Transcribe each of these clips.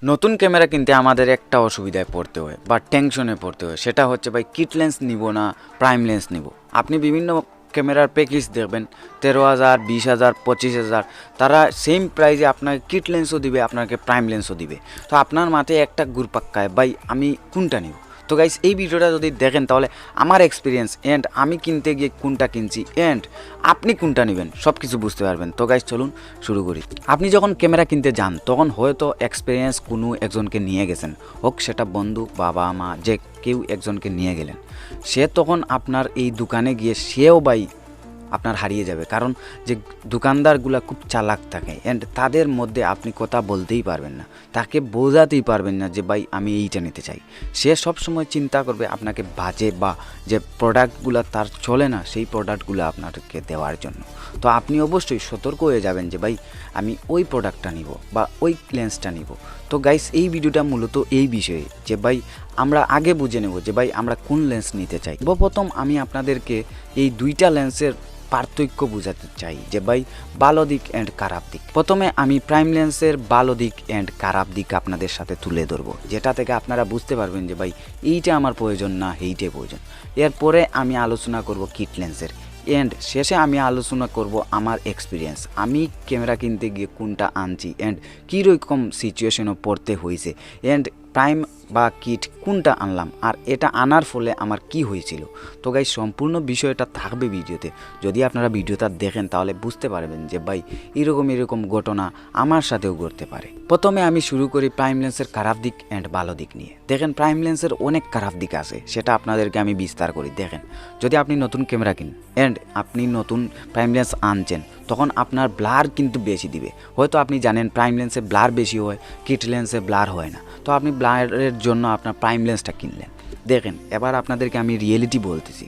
নতুন ক্যামেরা কিনতে আমাদের একটা অসুবিধায় পড়তে হয় বা টেনশনে পড়তে হয়, সেটা হচ্ছে ভাই কিট লেন্স নিব না প্রাইম লেন্স নিব। আপনি বিভিন্ন ক্যামেরার প্যাকেজ দেখবেন 13,000, 20,000, 25,000, তারা সেম প্রাইসে আপনাকে কিট লেন্সও দিবে, আপনাকে প্রাইম লেন্সও দিবে। তো আপনার মাথায় একটা ঘুরপাক্কায় ভাই আমি কোনটা নিব। তো গাইস এই ভিডিওটা যদি দেখেন তাহলে আমার এক্সপিরিয়েন্স অ্যান্ড আমি কিনতে গিয়ে কোনটা কিনছি অ্যান্ড আপনি কোনটা নেবেন সব কিছু বুঝতে পারবেন। তো গাইস চলুন শুরু করি। আপনি যখন ক্যামেরা কিনতে যান তখন হয়তো এক্সপিরিয়েন্স কোনো একজনকে নিয়ে গেছেন, হোক সেটা বন্ধু, বাবা, মা, যে কেউ একজনকে নিয়ে গেলেন। সে তখন আপনার এই দোকানে গিয়ে সেও ভাই আপনার হারিয়ে যাবে, কারণ যে দোকানদারগুলো খুব চালাক থাকে অ্যান্ড তাদের মধ্যে আপনি কথা বলতেই পারবেন না, তাকে বোঝাতেই পারবেন না যে ভাই আমি এইটা নিতে চাই। সে সবসময় চিন্তা করবে আপনাকে বাজে বা যে প্রোডাক্টগুলো তার চলে না সেই প্রোডাক্টগুলো আপনাকে দেওয়ার জন্য। তো আপনি অবশ্যই সতর্ক হয়ে যাবেন যে ভাই আমি ওই প্রোডাক্টটা নিব বা ওই লেন্সটা নিব। তো গাইস এই ভিডিওটা মূলত এই বিষয়ে যে ভাই আমরা আগে বুঝে নেব যে ভাই আমরা কোন লেন্স নিতে চাই। সর্বপ্রথম আমি আপনাদেরকে এই দুইটা লেন্সের পার্থক্য বোঝাতে চাই যে ভাই ভালো দিক অ্যান্ড খারাপ দিক। প্রথমে আমি প্রাইম লেন্সের ভালো দিক অ্যান্ড খারাপ দিক আপনাদের সাথে তুলে ধরবো, যেটা থেকে আপনারা বুঝতে পারবেন যে ভাই এইটা আমার প্রয়োজন না এইটাই প্রয়োজন। এরপরে আমি আলোচনা করব কিট লেন্সের অ্যান্ড শেষে আমি আলোচনা করব আমার এক্সপিরিয়েন্স, আমি ক্যামেরা কিনতে গিয়ে কোনটা আনছি অ্যান্ড কীরকম সিচুয়েশনও পড়তে হয়েছে অ্যান্ড প্রাইম বা কিট কোনটা আনলাম আর এটা আনার ফলে আমার কি হয়েছিল। তো গাইস সম্পূর্ণ বিষয়টা থাকবে ভিডিওতে, যদি আপনারা ভিডিওটা দেখেন তাহলে বুঝতে পারবেন যে ভাই এরকম ঘটনা আমার সাথেও ঘটতে পারে। প্রথমে আমি শুরু করি প্রাইম লেন্সের খারাপ দিক অ্যান্ড ভালো দিক নিয়ে। দেখেন প্রাইম লেন্সের অনেক খারাপ দিক আছে, সেটা আপনাদেরকে আমি বিস্তার করি। দেখেন যদি আপনি নতুন ক্যামেরা কিনেন অ্যান্ড আপনি নতুন প্রাইম লেন্স আনছেন তখন আপনার ব্লার কিন্তু বেশি দিবে। হয়তো আপনি জানেন প্রাইম লেন্সে ব্লার বেশি হয়, কিট লেন্সে ব্লার হয় না। তো আপনি ব্লারের জন্য আপনার প্রাইম লেন্সটা কিনলেন। দেখেন এবার আপনাদেরকে আমি রিয়েলিটি বলতেছি,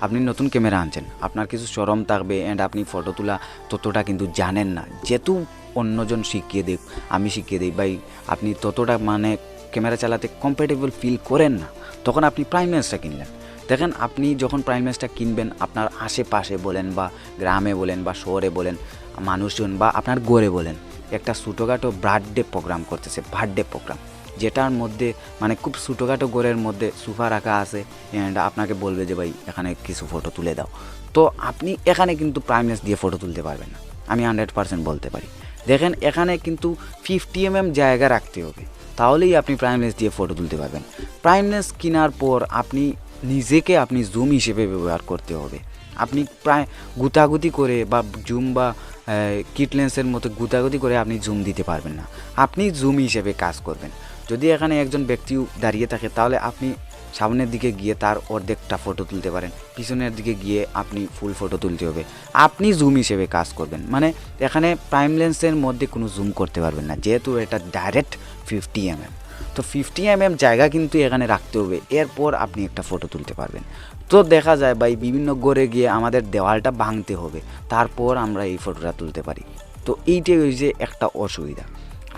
আপনি নতুন ক্যামেরা আনছেন, আপনার কিছু শরম থাকবে অ্যান্ড আপনি ফটো তোলা ততটা কিন্তু জানেন না, যেহেতু অন্যজন শিখিয়ে দেখ আমি শিখিয়ে দিই ভাই আপনি ততটা মানে ক্যামেরা চালাতে কমফর্টেবল ফিল করেন না, তখন আপনি প্রাইম লেন্সটা কিনলেন। দেখেন আপনি যখন প্রাইম লেন্সটা কিনবেন আপনার আশেপাশে বলেন বা গ্রামে বলেন বা শহরে বলেন মানুষজন বা আপনার গড়ে বলেন একটা ছোটোখাটো বার্থডে প্রোগ্রাম করতেছে, বার্থডে প্রোগ্রাম যেটার মধ্যে মানে খুব ছোটোখাটো ঘরের মধ্যে সোফা রাখা আছে অ্যান্ড আপনাকে বলবে যে ভাই এখানে কিছু ফটো তুলে দাও। তো আপনি এখানে কিন্তু প্রাইম লেন্স দিয়ে ফটো তুলতে পারবেন না, আমি 100% বলতে পারি। দেখেন এখানে কিন্তু 50 mm জায়গা রাখতে হবে, তাহলেই আপনি প্রাইম লেন্স দিয়ে ফটো তুলতে পারবেন। প্রাইম লেন্স কেনার পর আপনি নিজেকে আপনি জুম হিসেবে ব্যবহার করতে হবে। আপনি প্রায় গুতাগুতি করে বা জুম বা কিট লেন্সের মতো গুতাগুতি করে আপনি জুম দিতে পারবেন না, আপনি জুম হিসেবে কাজ করবেন। যদি এখানে একজন ব্যক্তি দাঁড়িয়ে থাকে তাহলে আপনি সামনের দিকে গিয়ে তার অর্ধেকটা ফটো তুলতে পারেন, পিছনের দিকে গিয়ে আপনি ফুল ফটো তুলতে হবে, আপনি জুম হিসেবে কাজ করবেন। মানে এখানে প্রাইম লেন্সের মধ্যে কোনো জুম করতে পারবেন না, যেহেতু এটা ডাইরেক্ট 50 mm। তো 50 mm জায়গা কিন্তু এখানে রাখতে হবে, এরপর আপনি একটা ফটো তুলতে পারবেন। তো দেখা যায় ভাই বিভিন্ন গড়ে গিয়ে আমাদের দেওয়ালটা ভাঙতে হবে, তারপর আমরা এই ফটোটা তুলতে পারি। তো এইটাই হয়েছে একটা অসুবিধা।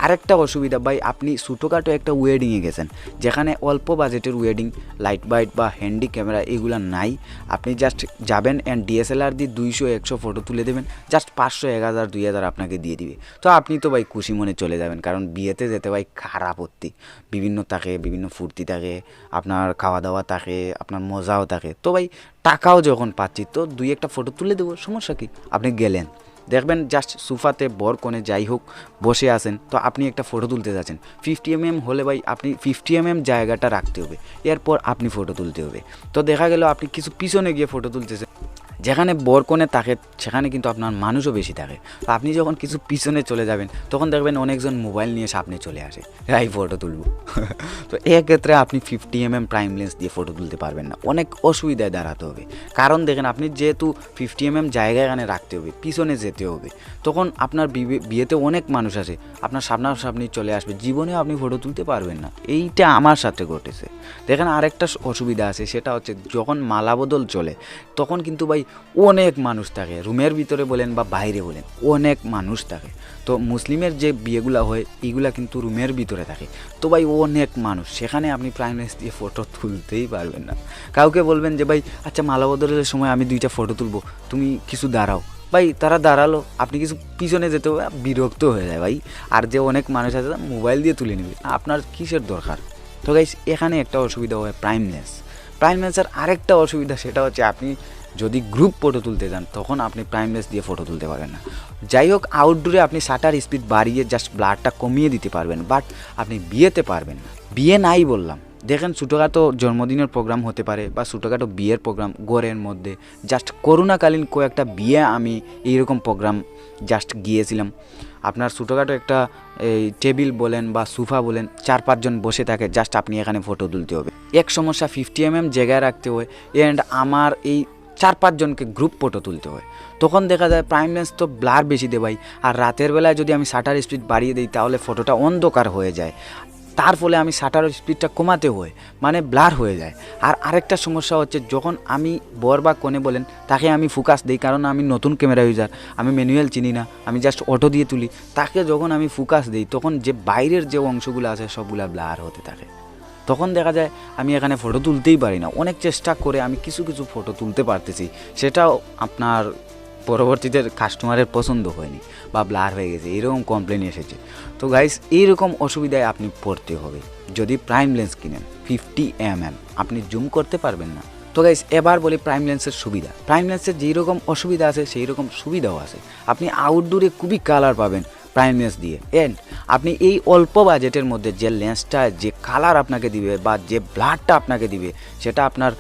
আরেকটা অসুবিধা ভাই আপনি ছোটোখাটো একটা ওয়েডিংয়ে গেছেন যেখানে অল্প বাজেটের ওয়েডিং, লাইট বাইট বা হ্যান্ডি ক্যামেরা এগুলো নাই, আপনি জাস্ট যাবেন অ্যান্ড DSLR দিয়ে 200-100 ফটো তুলে দেবেন, জাস্ট 500, 1000, 2000 আপনাকে দিয়ে দিবে। তো আপনি তো ভাই খুশি মনে চলে যাবেন, কারণ বিয়েতে যেতে ভাই খারাপ হতি বিভিন্ন থাকে, বিভিন্ন ফুর্তি থাকে, আপনার খাওয়া দাওয়া থাকে, আপনার মজাও থাকে। তো ভাই টাকাও যখন পাচ্ছি তো 2-1টা ফটো তুলে দেবো, সমস্যা কি। আপনি গেলেন দেখবেন জাস্ট সোফাতে বর কোণে যাই হোক বসে আছেন, তো আপনি একটা ফটো তুলতে যাচ্ছেন 50 mm হলে ভাই আপনি 50 mm জায়গাটা রাখতে হবে, এরপর আপনি ফটো তুলতে হবে। তো দেখা গেল আপনি কিছু পিছনে গিয়ে ফটো তুলতেছেন, যেখানে বর কোণে থাকে সেখানে কিন্তু আপনার মানুষও বেশি থাকে। তো আপনি যখন কিছু পিছনে চলে যাবেন তখন দেখবেন অনেকজন মোবাইল নিয়ে সামনে চলে আসে, এই ফটো তুলব। তো এক্ষেত্রে আপনি 50 mm প্রাইম লেন্স দিয়ে ফটো তুলতে পারবেন না, অনেক অসুবিধায় দাঁড়াতে হবে। কারণ দেখেন আপনি যেহেতু 50 mm জায়গা এখানে রাখতে হবে, পিছনে যেতে হবে, তখন আপনার বিয়েতে অনেক মানুষ আসে, আপনার সামনাসামনি চলে আসবে, জীবনেও আপনি ফটো তুলতে পারবেন না। এইটা আমার সাথে ঘটেছে। দেখেন আরেকটা অসুবিধা আছে, সেটা হচ্ছে যখন মালাবদল চলে তখন কিন্তু ভাই অনেক মানুষ থাকে, রুমের ভিতরে বলেন বা বাইরে বলেন অনেক মানুষ থাকে। তো মুসলিমের যে বিয়েগুলো হয় এইগুলা কিন্তু রুমের ভিতরে থাকে, তো ভাই অনেক মানুষ, সেখানে আপনি প্রাইম লেন্স দিয়ে ফটো তুলতেই পারবেন না। কাউকে বলবেন যে ভাই আচ্ছা মালাবদলের সময় আমি 2টা ফটো তুলবো, তুমি কিছু দাঁড়াও, ভাই তারা দাঁড়ালো, আপনি কিছু পিছনে যেতে হবে, বিরক্ত হয়ে যায় ভাই। আর যে অনেক মানুষ আছে মোবাইল দিয়ে তুলে নেবে, আপনার কিসের দরকার? তো গাইস এখানে একটা অসুবিধা হয় প্রাইমলেন্সের আরেকটা অসুবিধা, সেটা হচ্ছে আপনি যদি গ্রুপ ফটো তুলতে যান তখন আপনি প্রাইমলেন্স দিয়ে ফটো তুলতে পারবেন না। যাই হোক আউটডোরে আপনি শাটার স্পিড বাড়িয়ে জাস্ট ব্লারটা কমিয়ে দিতে পারবেন, বাট আপনি বিয়েতে পারবেন না। বিয়ে নাই বললাম, দেখেন ছোটোখাটো জন্মদিনের প্রোগ্রাম হতে পারে বা ছোটোখাটো বিয়ের প্রোগ্রাম ঘরের মধ্যে, জাস্ট করোনাকালীন কয়েকটা বিয়ে আমি এইরকম প্রোগ্রাম জাস্ট গিয়েছিলাম। আপনার ছোটোখাটো একটা এই টেবিল বলেন বা সোফা বলেন, 4-5 জন বসে থাকে, জাস্ট আপনি এখানে ফটো তুলতে হবে। এক সমস্যা 50 mm জায়গায় রাখতে হয়, অ্যান্ড আমার এই 4-5 জনকে গ্রুপ ফটো তুলতে হয়। তখন দেখা যায় প্রাইমলেন্স তো ব্লার বেশি দেয় ভাই, আর রাতের বেলায় যদি আমি শাটার স্পিড বাড়িয়ে দিই তাহলে ফটোটা অন্ধকার হয়ে যায়, তার ফলে আমি শাটার স্পিডটা কমাতে হয়, মানে ব্লার হয়ে যায়। আর আরেকটা সমস্যা হচ্ছে যখন আমি বর বা কোণে বলেন তাকে আমি ফোকাস দিই, কারণ আমি নতুন ক্যামেরা ইউজার, আমি ম্যানুয়াল চিনি না, আমি জাস্ট অটো দিয়ে তুলি, তাকে যখন আমি ফোকাস দিই তখন যে বাইরের যে অংশগুলো আছে সবগুলো ব্লার হতে থাকে। তখন দেখা যায় আমি এখানে ফটো তুলতেই পারি না। অনেক চেষ্টা করে আমি কিছু কিছু ফটো তুলতে পারতেছি, সেটাও আপনার পরবর্তীতে কাস্টমারের পছন্দ হয়নি বা ব্লার হয়ে গেছে, এরকম কমপ্লেন এসেছে। তো গাইস এইরকম অসুবিধায় আপনি পড়তে হবে যদি প্রাইম লেন্স কিনেন 50 mm, আপনি জুম করতে পারবেন না। তো গাইস এবার বলি প্রাইম লেন্সের সুবিধা। প্রাইম লেন্সের যেই রকম অসুবিধা আছে সেই রকম সুবিধাও আছে। আপনি আউটডোরে খুবই কালার পাবেন প্রাইম লেন্স দিয়ে, এন্ড আপনি এই অল্প বাজেটের মধ্যে যে লেন্সটা যে কালার আপনাকে দিবে বা যে ব্লারটা আপনাকে দিবে সেটা আপনার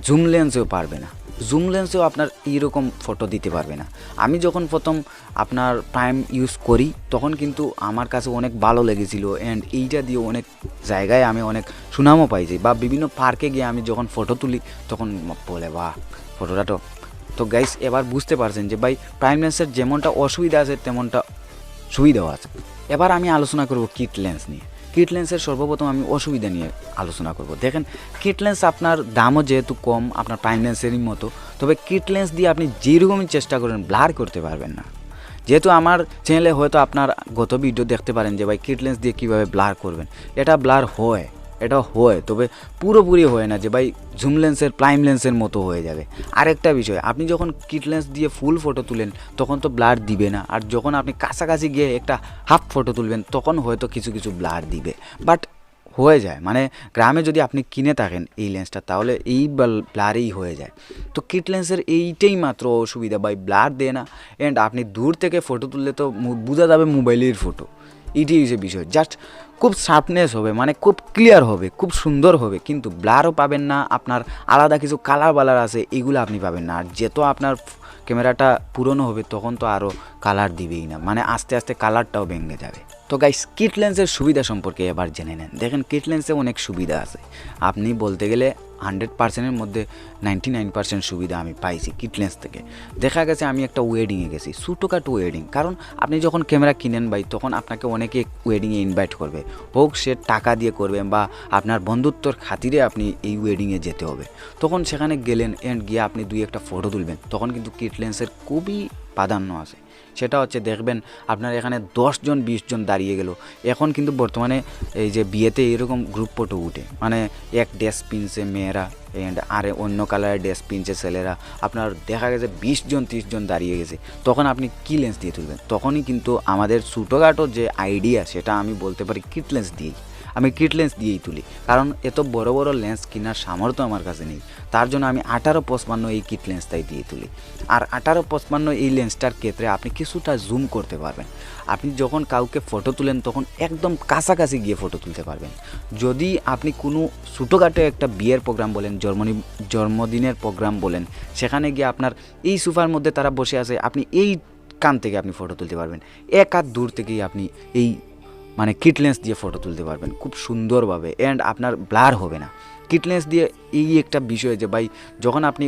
জুম লেন্সেও পারবে না, জুম লেন্সেও আপনার এইরকম ফটো দিতে পারবে না। আমি যখন প্রথম আপনার প্রাইম ইউজ করি তখন কিন্তু আমার কাছে অনেক ভালো লেগেছিল, অ্যান্ড এইটা দিয়ে অনেক জায়গায় আমি অনেক সুনামও পাইছি, বা বিভিন্ন পার্কে গিয়ে আমি যখন ফটো তুলি তখন বলে বাহ ফটোটা তো গাইস এবার বুঝতে পারছেন যে ভাই প্রাইম লেন্সের যেমনটা অসুবিধা আছে তেমনটা সুবিধাও আছে। এবার আমি আলোচনা করব কিট লেন্স নিয়ে। কিট লেন্সের সর্বপ্রথম আমি অসুবিধা নিয়ে আলোচনা করব। দেখেন কিট লেন্স আপনার দামও যেহেতু কম আপনার প্রাইম লেন্সেরই মতো, তবে কিট লেন্স দিয়ে আপনি যেরকমই চেষ্টা করেন ব্লার করতে পারবেন না। যেহেতু আমার চ্যানেলে হয়তো আপনার গত ভিডিও দেখতে পারেন যে ভাই কিট লেন্স দিয়ে কীভাবে ব্লার করবেন, এটা ব্লার হয়, এটা হয়, তবে পুরোপুরি হয় না যে ভাই জুম লেন্সের প্রাইম লেন্সের মতো হয়ে যাবে। আরেকটা বিষয়, আপনি যখন কিট লেন্স দিয়ে ফুল ফটো তুলেন তখন তো ব্লার দিবে না, আর যখন আপনি কাছাকাছি গিয়ে একটা হাফ ফটো তুলবেন তখন হয়তো কিছু কিছু ব্লার দিবে, বাট হয়ে যায়। মানে গ্রামে যদি আপনি কিনে থাকেন এই লেন্সটা তাহলে এই ব্লারেই হয়ে যায়। তো কিট লেন্সের এইটাই মাত্র অসুবিধা, ভাই ব্লার দেয় না, অ্যান্ড আপনি দূর থেকে ফটো তুললে তো বোঝা যাবে মোবাইলের ফটো, এইটাই হচ্ছে বিষয়। জাস্ট খুব শার্পনেস হবে, মানে খুব ক্লিয়ার হবে, খুব সুন্দর হবে, কিন্তু ব্লারও পাবেন না, আপনার আলাদা কিছু কালার আছে এগুলো আপনি পাবেন না। আর যেহেতু আপনার ক্যামেরাটা পুরনো হবে তখন তো আরও কালার দিবেই না, মানে আস্তে আস্তে কালারটাও ভেঙে যাবে। তো গাইস কিট লেন্সের সুবিধা সম্পর্কে এবার জেনে নেন। দেখেন কিট লেন্সে অনেক সুবিধা আছে, আপনি বলতে গেলে 100%-এর মধ্যে 99% সুবিধা আমি পাইছি কিট লেন্স থেকে। দেখা গেছে আমি একটা ওয়েডিংয়ে গেছি, ছোটোখাটো ওয়েডিং, কারণ আপনি যখন ক্যামেরা কিনেন ভাই তখন আপনাকে অনেকে ওয়েডিংয়ে ইনভাইট করবে, হোক সে টাকা দিয়ে করবেন বা আপনার বন্ধুত্বর খাতিরে আপনি এই ওয়েডিংয়ে যেতে হবে। তখন সেখানে গেলেন অ্যান্ড গিয়ে আপনি 2-1টা ফটো তুলবেন, তখন কিন্তু কিট লেন্সের খুবই প্রাধান্য আছে। সেটা হচ্ছে দেখবেন আপনার এখানে 10 জন 20 জন দাঁড়িয়ে গেল। এখন কিন্তু বর্তমানে এই যে বিয়েতে এরকম গ্রুপ ফটো উঠে, মানে এক ড্রেস পিনছে মেয়েরা অ্যান্ড আরে অন্য কালারের ড্রেস পিনছে ছেলেরা, আপনার দেখা গেছে 20 জন 30 জন দাঁড়িয়ে গেছে, তখন আপনি কী লেন্স দিয়ে তুলবেন? তখনই কিন্তু আমাদের ছোটোখাটো যে আইডিয়া সেটা আমি বলতে পারি কিট লেন্স দিয়েই, আমি কিট লেন্স দিয়েই তুলি, কারণ এত বড় বড় লেন্স কেনার সামর্থ্য আমার কাছে নেই। তার জন্য আমি 18-55 এই কিট লেন্সটাই দিয়ে তুলি। আর 18-55 এই লেন্সটার ক্ষেত্রে আপনি কিছুটা জুম করতে পারবেন। আপনি যখন কাউকে ফটো তুলেন তখন একদম কাছাকাছি গিয়ে ফটো তুলতে পারবেন। যদি আপনি কোনো ছোটোখাটো একটা বিয়ের প্রোগ্রাম বলেন, জন্মদিনের প্রোগ্রাম বলেন, সেখানে গিয়ে আপনার এই সোফার মধ্যে তারা বসে আছে, আপনি এই কান থেকে আপনি ফটো তুলতে পারবেন, এক হাত দূর থেকেই আপনি এই মানে কিট লেন্স দিয়ে ফটো তুলতে পারবেন খুব সুন্দরভাবে, অ্যান্ড আপনার ব্লার হবে না। কিট লেন্স দিয়ে এই একটা বিষয় যে ভাই যখন আপনি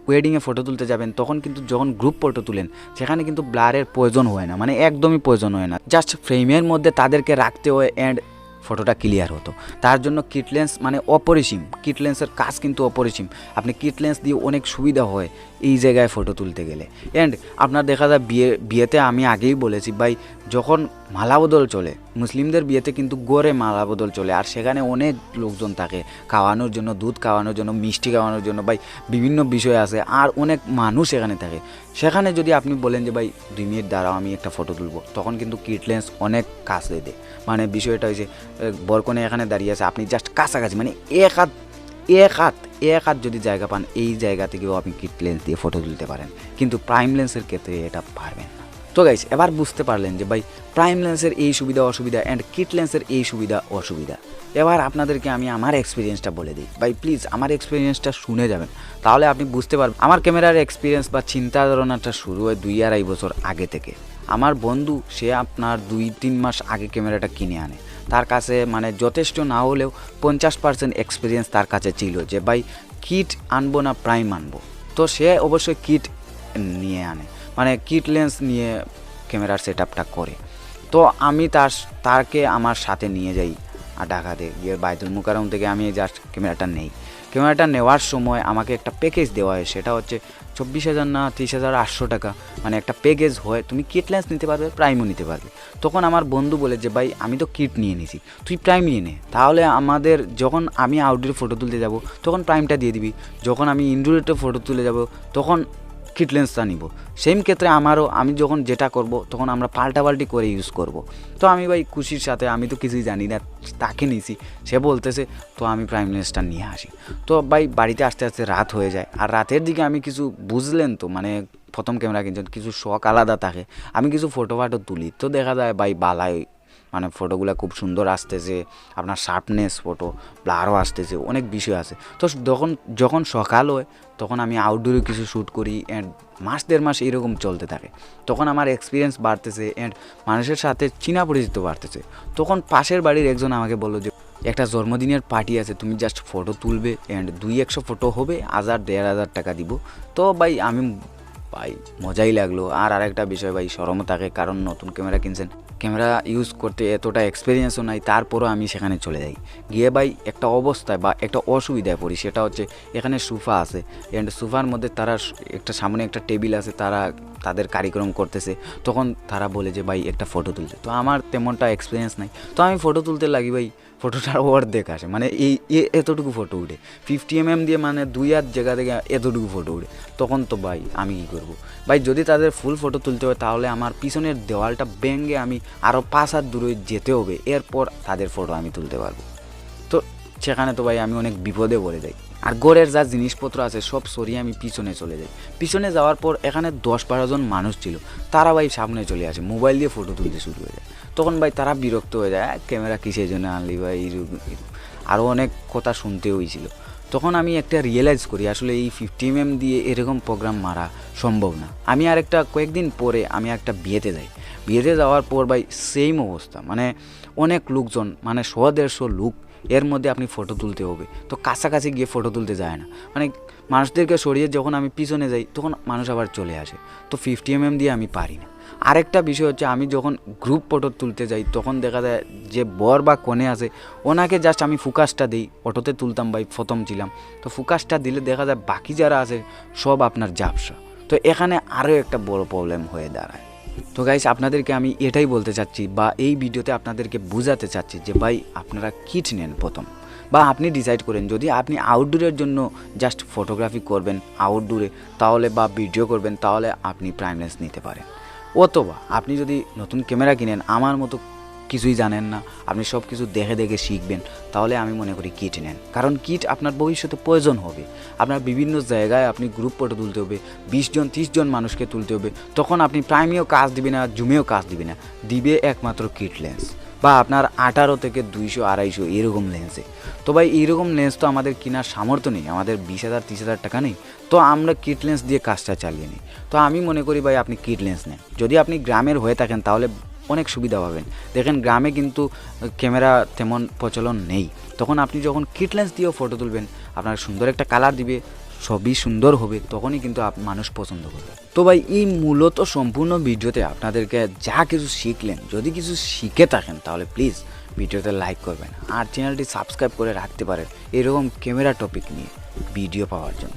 ওয়েডিংয়ে ফটো তুলতে যাবেন তখন কিন্তু যখন গ্রুপ ফটো তুলেন সেখানে কিন্তু ব্লারের প্রয়োজন হয় না, মানে একদমই প্রয়োজন হয় না, জাস্ট ফ্রেমের মধ্যে তাদেরকে রাখতে হয় অ্যান্ড ফটোটা ক্লিয়ার হতো। তার জন্য কিট লেন্স মানে অপরিসীম, কিট লেন্সের কাজ কিন্তু অপরিসীম। আপনি কিট লেন্স দিয়ে অনেক সুবিধা হয়, এই জায়গায় ফটো তুলতে গেলে। অ্যান্ড আপনার দেখা যায় বিয়েতে আমি আগেই বলেছি ভাই, যখন মালা বদল চলে, মুসলিমদের বিয়েতে কিন্তু গড়ে মালা বদল চলে, আর সেখানে অনেক লোকজন থাকে খাওয়ানোর জন্য, দুধ খাওয়ানোর জন্য, মিষ্টি খাওয়ানোর জন্য, ভাই বিভিন্ন বিষয় আছে, আর অনেক মানুষ এখানে থাকে। সেখানে যদি আপনি বলেন যে ভাই 2 মিনিট দাঁড়াও আমি একটা ফটো তুলব, তখন কিন্তু কিট লেন্স অনেক কাছে দেয়। মানে বিষয়টা হয়েছে বরকনে এখানে দাঁড়িয়ে আছে, আপনি জাস্ট কাছাকাছি, মানে এক হাত যদি জায়গা পান, এই জায়গা থেকেও আপনি কিট লেন্স দিয়ে ফটো তুলতে পারেন, কিন্তু প্রাইম লেন্সের ক্ষেত্রে এটা পারবেন না। তো গাইস, এবার বুঝতে পারলেন যে ভাই প্রাইম লেন্সের এই সুবিধা অসুবিধা অ্যান্ড কিট লেন্সের এই সুবিধা অসুবিধা। এবার আপনাদেরকে আমি আমার এক্সপিরিয়েন্সটা বলে দিই ভাই, প্লিজ আমার এক্সপিরিয়েন্সটা শুনে যাবেন, তাহলে আপনি বুঝতে পারবেন। আমার ক্যামেরার এক্সপিরিয়েন্স বা চিন্তা ধারণাটা শুরু হয় 2-2.5 বছর আগে থেকে। আমার বন্ধু সে আপনার 2-3 মাস আগে ক্যামেরাটা কিনে আনে, তার কাছে মানে যথেষ্ট না হলেও 50% এক্সপিরিয়েন্স তার কাছে ছিল যে ভাই কিট আনবো না প্রাইম আনবো। তো সে অবশ্যই কিট নিয়ে আনে, মানে কিট লেন্স নিয়ে ক্যামেরার সেট আপটা করে। তো আমি তাকে আমার সাথে নিয়ে যাই আর ঢাকাতে গিয়ে বাইতুল মুকাররম থেকে আমি জাস্ট ক্যামেরাটা নেই। ক্যামেরাটা নেওয়ার সময় আমাকে একটা প্যাকেজ দেওয়া হয়, সেটা হচ্ছে 24,000 না 30,800 টাকা, মানে একটা প্যাকেজ হয়, তুমি কিট লেন্স নিতে পারবে, প্রাইমও নিতে পারবে। তখন আমার বন্ধু বলে যে ভাই আমি তো কিট নিয়ে নিছি, তুই প্রাইম নিয়ে নে, তাহলে আমাদের যখন আমি আউটডোরে ফটো তুলতে যাব তখন প্রাইমটা দিয়ে দিবি, যখন আমি ইনডোরে ফটো তুলে যাব তখন কিট লেন্সটা নিব। সেম ক্ষেত্রে আমি যখন যেটা করব তখন আমরা পাল্টাপাল্টি করে ইউজ করব। তো আমি ভাই খুশির সাথে, আমি তো কিছুই জানি না, তাকে নিয়েছি, সে বলতেছে তো আমি প্রাইম লেন্সটা নিয়ে আসি। তো ভাই বাড়িতে আস্তে আস্তে রাত হয়ে যায়, আর রাতের দিকে আমি কিছু বুঝলেন তো, মানে প্রথম ক্যামেরা কিনছেন কিছু শখ আলাদা থাকে, আমি কিছু ফটো তুলি, তো দেখা যায় ভাই বালাই, মানে ফটোগুলো খুব সুন্দর আসতেছে, আপনার শার্পনেস ফটো ব্লারও আসতেছে, অনেক বিষয় আছে। তো যখন সকাল হয় তখন আমি আউটডোরে কিছু শ্যুট করি, অ্যান্ড 1-1.5 মাস এরকম চলতে থাকে। তখন আমার এক্সপিরিয়েন্স বাড়তেছে অ্যান্ড মানুষের সাথে চিনা পরিচিত বাড়তেছে। তখন পাশের বাড়ির একজন আমাকে বললো যে একটা জন্মদিনের পার্টি আছে, তুমি জাস্ট ফটো তুলবে অ্যান্ড 200 ফটো হবে, 1000-1500 টাকা দিব। তো ভাই ভাই মজাই লাগলো। আর আরেকটা বিষয় ভাই, শরমও থাকে, কারণ নতুন ক্যামেরা কিনছেন, ক্যামেরা ইউজ করতে এতটা এক্সপিরিয়েন্সও নাই, তারপরও আমি সেখানে চলে যাই। গিয়ে ভাই একটা অবস্থায় বা একটা অসুবিধায় পড়ি, সেটা হচ্ছে এখানে সোফা আছে, অ্যান্ড সোফার মধ্যে তারা একটা সামনে একটা টেবিল আছে, তাদের কার্যক্রম করতেছে, তখন তারা বলে যে ভাই একটা ফটো তুলতে। তো আমার তেমনটা এক্সপিরিয়েন্স নাই, তো আমি ফটো তুলতে লাগি, ভাই ফটোটার অর্ধেক আসে, মানে এতটুকু ফটো উঠে 50 mm দিয়ে, মানে 2 হাত জায়গা থেকে এতটুকু ফটো উঠে। তখন তো ভাই আমি কী করবো ভাই, যদি তাদের ফুল ফটো তুলতে হয় তাহলে আমার পিছনের দেওয়ালটা ভেঙে আমি আরও 5 হাত দূরে যেতে হবে, এরপর তাদের ফটো আমি তুলতে পারবো। তো সেখানে তো ভাই আমি অনেক বিপদে পড়ে যাই, আর ঘরের যা জিনিসপত্র আছে সব সরিয়ে আমি পিছনে চলে যাই। পিছনে যাওয়ার পর এখানে 10-12 জন মানুষ ছিল, তারা ভাই সামনে চলে আসে, মোবাইল দিয়ে ফটো তুলতে শুরু হয়ে যায়। তখন ভাই তারা বিরক্ত হয়ে যায়, ক্যামেরা কিসের জন্য আনলি ভাই, আরও অনেক কথা শুনতে হয়েছিল। তখন আমি একটা রিয়েলাইজ করি আসলে এই 50 mm দিয়ে এরকম প্রোগ্রাম মারা সম্ভব না। আমি আরেকটা কয়েকদিন পরে আমি একটা বিয়েতে যাওয়ার পর ভাই সেম অবস্থা, মানে অনেক লোকজন, মানে 100-150 লোক, এর মধ্যে আপনি ফটো তুলতে হবে, তো কাছাকাছি গিয়ে ফটো তুলতে যায় না, মানে মানুষদেরকে সরিয়ে যখন আমি পিছনে যাই তখন মানুষ আবার চলে আসে। তো 50 mm দিয়ে আমি পারি না। আরেকটা বিষয় হচ্ছে, আমি যখন গ্রুপ ফটো তুলতে যাই তখন দেখা যায় যে বর বা কনে আছে, ওনাকে জাস্ট আমি ফোকাসটা দিই, অটোতে তুলতাম ভাই, প্রথম ছিলাম, তো ফোকাসটা দিলে দেখা যায় বাকি যারা আছে সব আপনার ঝাপসা। তো এখানে আরও একটা বড় প্রবলেম হয়ে দাঁড়ায়। তো গাইস, আপনাদেরকে আমি এটাই বলতে চাচ্ছি, বা এই ভিডিওতে আপনাদেরকে বোঝাতে চাচ্ছি যে ভাই আপনারা কিট নেন প্রথম, বা আপনি ডিসাইড করেন যদি আপনি আউটডোরের জন্য জাস্ট ফটোগ্রাফি করবেন আউটডোরে, তাহলে বা ভিডিও করবেন, তাহলে আপনি প্রাইম লেন্স নিতে পারেন। অথবা আপনি যদি নতুন ক্যামেরা কিনেন, আমার মতো কিছুই জানেন না, আপনি সব কিছু দেখে দেখে শিখবেন, তাহলে আমি মনে করি কিট নেন, কারণ কিট আপনার ভবিষ্যতে প্রয়োজন হবে। আপনার বিভিন্ন জায়গায় আপনি গ্রুপ ফটো তুলতে হবে, 20-30 জন মানুষকে তুলতে হবে, তখন আপনি প্রাইমেও কাজ দিবে না, জুমেও কাজ দিবে না, দিবে একমাত্র কিট লেন্স, বা আপনার 18 থেকে 200-250 এরকম লেন্সে। তো ভাই এইরকম লেন্স তো আমাদের কেনার সামর্থ্য নেই, আমাদের 20,000-30,000 টাকা নেই, তো আমরা কিট লেন্স দিয়ে কাজটা চালিয়ে নিই। তো আমি মনে করি ভাই আপনি কিট লেন্স নেন। যদি আপনি গ্রামের হয়ে থাকেন তাহলে অনেক সুবিধা পাবেন। দেখেন গ্রামে কিন্তু ক্যামেরা তেমন প্রচলন নেই, তখন আপনি যখন কিট লেন্স দিয়েও ফটো তুলবেন, আপনার সুন্দর একটা কালার দিবে, ছবি সুন্দর হবে, তখনই কিন্তু মানুষ পছন্দ করবে। তো ভাই এই মূলত সম্পূর্ণ ভিডিওতে আপনাদেরকে যা কিছু শিখলেন, যদি কিছু শিখে থাকেন তাহলে প্লিজ ভিডিওতে লাইক করবেন, আর চ্যানেলটি সাবস্ক্রাইব করে রাখতে পারেন এরকম ক্যামেরা টপিক নিয়ে ভিডিও পাওয়ার জন্য।